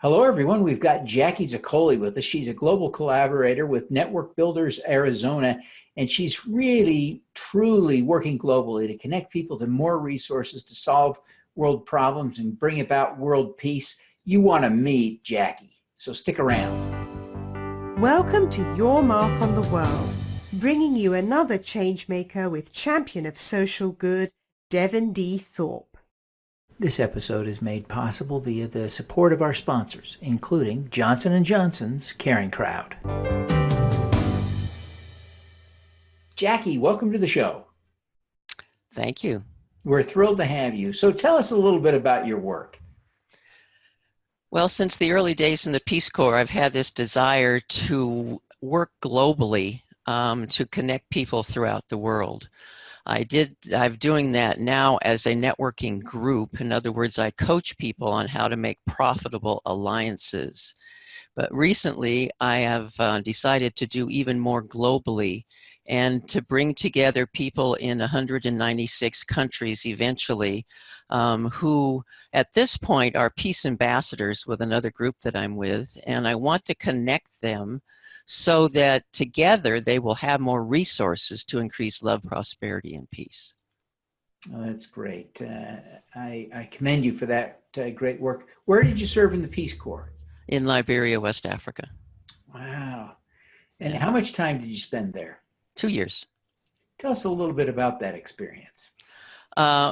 Hello, everyone. We've got Jacque Zoccoli with us. She's a global collaborator with Network Builders Arizona, and she's really, truly working globally to connect people to more resources to solve world problems and bring about world peace. You want to meet Jacque, so stick around. Welcome to Your Mark on the World, bringing you another changemaker with champion of social good, Devin D. Thorpe. This episode is made possible via the support of our sponsors, including Johnson & Johnson's Caring Crowd. Jacque, welcome to the show. Thank you. We're thrilled to have you. So tell us a little bit about your work. Well, since the early days in the Peace Corps, I've had this desire to work globally to connect people throughout the world. I'm doing that now as a networking group. In other words, I coach people on how to make profitable alliances. But recently, I have decided to do even more globally and to bring together people in 196 countries eventually who at this point are peace ambassadors with another group that I'm with. And I want to connect them so that together they will have more resources to increase love, prosperity, and peace. Oh, that's great. I commend you for that great work. Where did you serve in the Peace Corps? In Liberia, West Africa. Wow. And how much time did you spend there? 2 years. Tell us a little bit about that experience.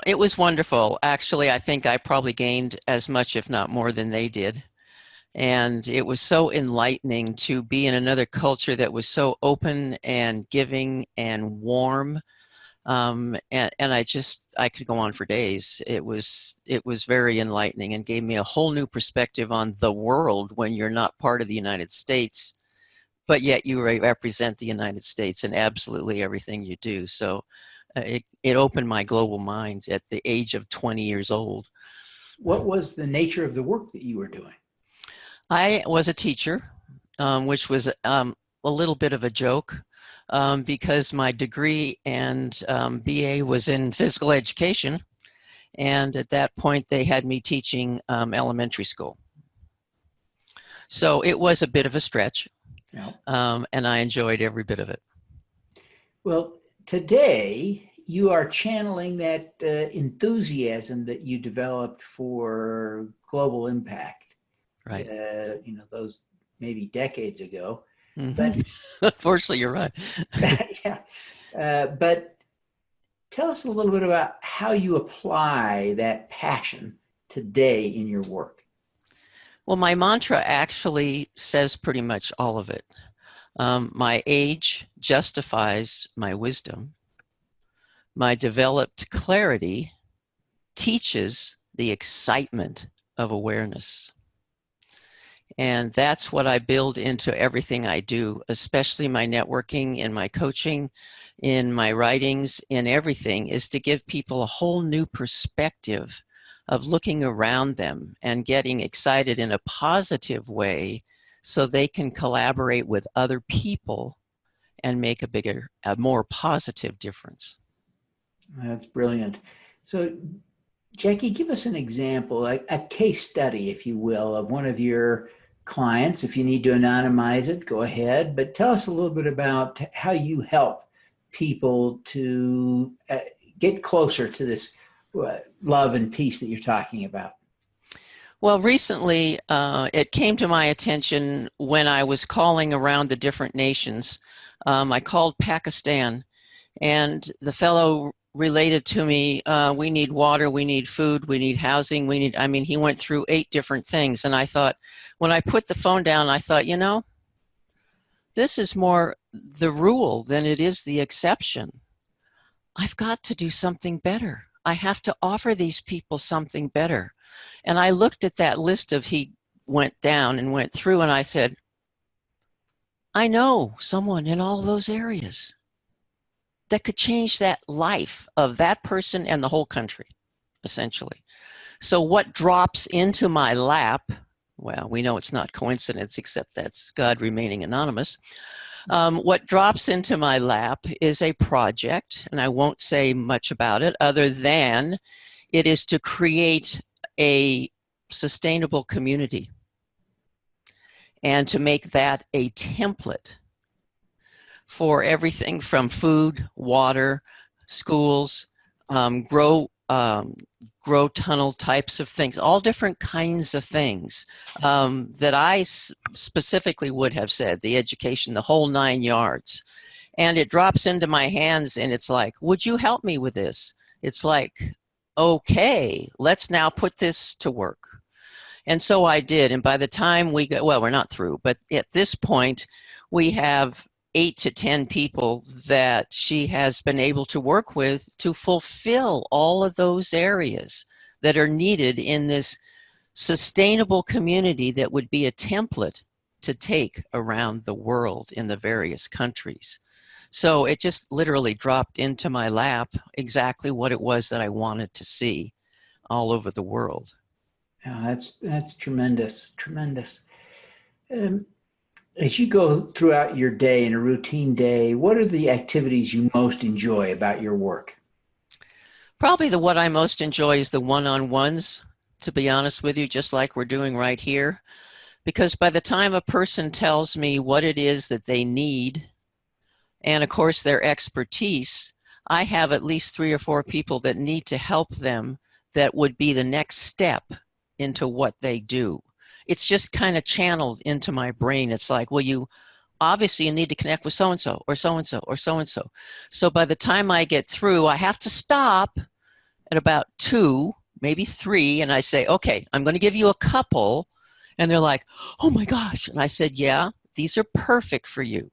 It was wonderful. Actually, I think I probably gained as much, if not more, than they did. And it was so enlightening to be in another culture that was so open and giving and warm. And I could go on for days. It was very enlightening and gave me a whole new perspective on the world when you're not part of the United States, but yet you represent the United States in absolutely everything you do. So it opened my global mind at the age of 20 years old. What was the nature of the work that you were doing? I was a teacher, which was a little bit of a joke because my degree and BA was in physical education. And at that point, they had me teaching elementary school. So it was a bit of a stretch, and I enjoyed every bit of it. Well, today you are channeling that enthusiasm that you developed for global impact. Right. Those maybe decades ago. Mm-hmm. But unfortunately, you're right. Yeah. But tell us a little bit about how you apply that passion today in your work. Well, my mantra actually says pretty much all of it. My age justifies my wisdom. My developed clarity teaches the excitement of awareness. And that's what I build into everything I do, especially my networking, in my coaching, in my writings, in everything, is to give people a whole new perspective of looking around them and getting excited in a positive way so they can collaborate with other people and make a more positive difference. That's brilliant. So, Jacque, give us an example, a case study, if you will, of one of your clients. If you need to anonymize it, go ahead. But tell us a little bit about how you help people to get closer to this love and peace that you're talking about. Well, recently, it came to my attention when I was calling around the different nations. I called Pakistan, and the fellow related to me, we need water, we need food, we need housing, he went through 8 different things. And I thought, when I put the phone down, I thought, this is more the rule than it is the exception. I've got to do something better. I have to offer these people something better. And I looked at that list he went down and went through, and I said, I know someone in all those areas that could change that life of that person and the whole country, essentially. So what drops into my lap, well, we know it's not coincidence, except that's God remaining anonymous. What drops into my lap is a project, and I won't say much about it other than it is to create a sustainable community and to make that a template for everything from food, water, schools, grow tunnel types of things, all different kinds of things that I specifically would have said, the education, the whole 9 yards. And it drops into my hands and it's like, would you help me with this? It's like, okay, let's now put this to work. And so I did. And by the time we got, well, we're not through, but at this point, we have 8 to 10 people that she has been able to work with to fulfill all of those areas that are needed in this sustainable community that would be a template to take around the world in the various countries. So it just literally dropped into my lap exactly what it was that I wanted to see all over the world. Yeah, that's tremendous, tremendous. As you go throughout your day in a routine day, what are the activities you most enjoy about your work? Probably what I most enjoy is the one-on-ones, to be honest with you, just like we're doing right here. Because by the time a person tells me what it is that they need, and of course their expertise, I have at least 3 or 4 people that need to help them that would be the next step into what they do. It's just kind of channeled into my brain. It's like, well, you obviously you need to connect with so-and-so or so-and-so or so-and-so. So by the time I get through, I have to stop at about 2, maybe 3, and I say, okay, I'm going to give you a couple. And they're like, oh my gosh. And I said, yeah, these are perfect for you.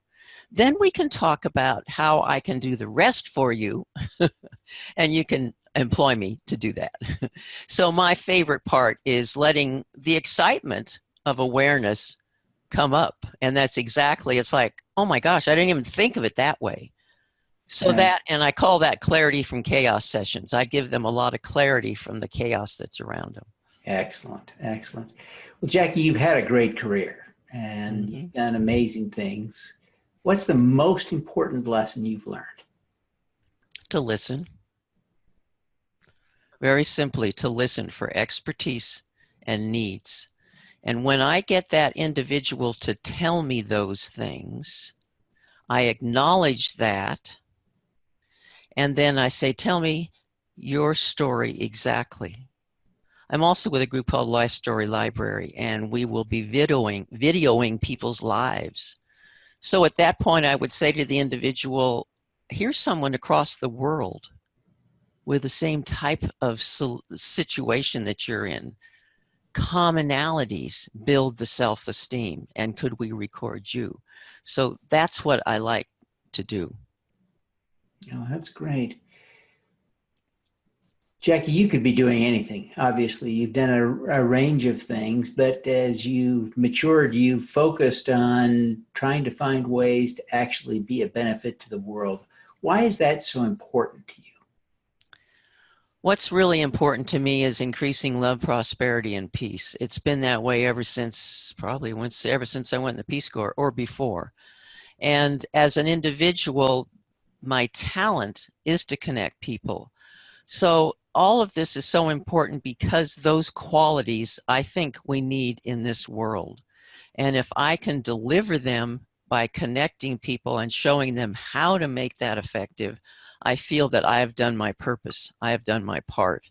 Then we can talk about how I can do the rest for you and you can employ me to do that. So my favorite part is letting the excitement of awareness come up. And that's exactly, it's like, oh my gosh, I didn't even think of it that way. So that, and I call that clarity from chaos sessions. I give them a lot of clarity from the chaos that's around them. Excellent, excellent. Well, Jackie, you've had a great career and you've done amazing things. What's the most important lesson you've learned? To listen. Very simply, to listen for expertise and needs. And when I get that individual to tell me those things, I acknowledge that. And then I say, tell me your story exactly. I'm also with a group called Life Story Library, and we will be videoing people's lives. So at that point, I would say to the individual, here's someone across the world with the same type of situation that you're in. Commonalities build the self-esteem, and could we record you? So that's what I like to do. Oh, that's great. Jackie, you could be doing anything. Obviously, you've done a range of things, but as you've matured, you've focused on trying to find ways to actually be a benefit to the world. Why is that so important to you? What's really important to me is increasing love, prosperity, and peace. It's been that way ever since, ever since I went in the Peace Corps or before. And as an individual, my talent is to connect people. So all of this is so important because those qualities I think we need in this world. And if I can deliver them by connecting people and showing them how to make that effective, I feel that I have done my purpose. I have done my part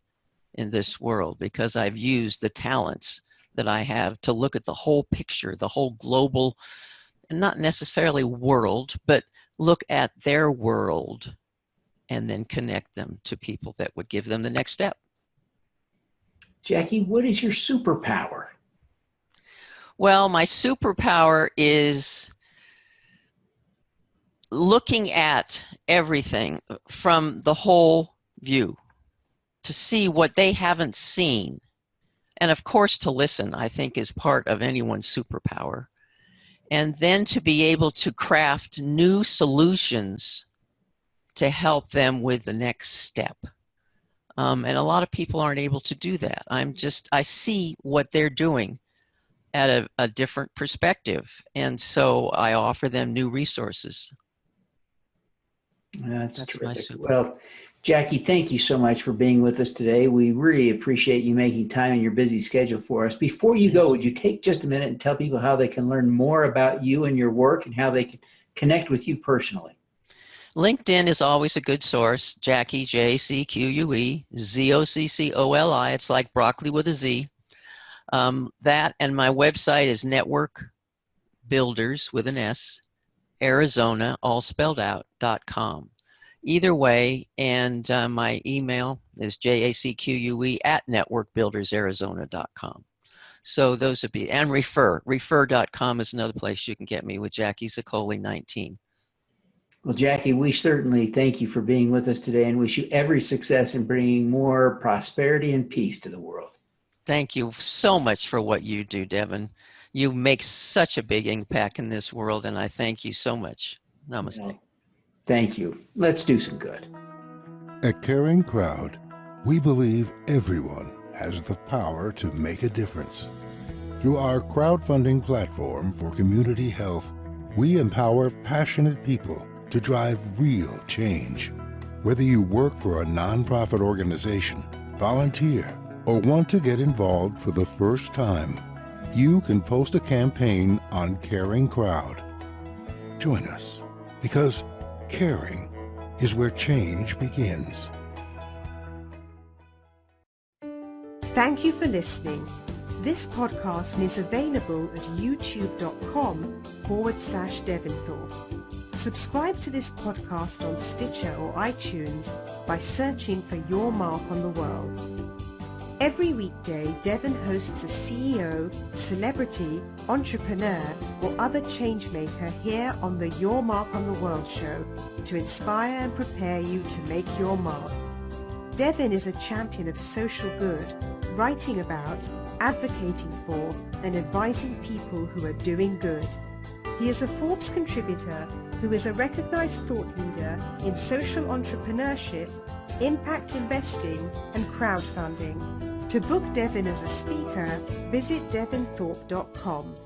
in this world because I've used the talents that I have to look at the whole picture, the whole global, not necessarily world, but look at their world and then connect them to people that would give them the next step. Jackie, what is your superpower? Well, my superpower is looking at everything from the whole view to see what they haven't seen. And of course, to listen, I think, is part of anyone's superpower. And then to be able to craft new solutions to help them with the next step. And a lot of people aren't able to do that. I see what they're doing at a different perspective. And so I offer them new resources. That's terrific. Well, Jacque, thank you so much for being with us today. We really appreciate you making time in your busy schedule for us. Before you go, Thank you. would you take just a minute and tell people how they can learn more about you and your work and how they can connect with you personally? LinkedIn is always a good source. Jacque, Jacque, Zoccoli. It's like broccoli with a Z. That and my website is Network Builders with an S, Arizona, all spelled out, .com. Either way, and my email is jacque at networkbuildersarizona.com. So those would be, and refer.com is another place you can get me with Jacque Zoccoli 19. Well, Jacque, we certainly thank you for being with us today and wish you every success in bringing more prosperity and peace to the world. Thank you so much for what you do, Devin. You make such a big impact in this world, and I thank you so much. Namaste. Well, thank you. Let's do some good. At Caring Crowd, we believe everyone has the power to make a difference. Through our crowdfunding platform for community health, we empower passionate people to drive real change. Whether you work for a nonprofit organization, volunteer, or want to get involved for the first time, you can post a campaign on Caring Crowd. Join us, because caring is where change begins. Thank you for listening. This podcast is available at youtube.com/Devin Thorpe. Subscribe to this podcast on Stitcher or iTunes by searching for Your Mark on the World. Every weekday, Devin hosts a CEO, celebrity, entrepreneur, or other changemaker here on the Your Mark on the World show to inspire and prepare you to make your mark. Devin is a champion of social good, writing about, advocating for, and advising people who are doing good. He is a Forbes contributor who is a recognized thought leader in social entrepreneurship, impact investing, and crowdfunding. To book Devin as a speaker, visit devinthorpe.com.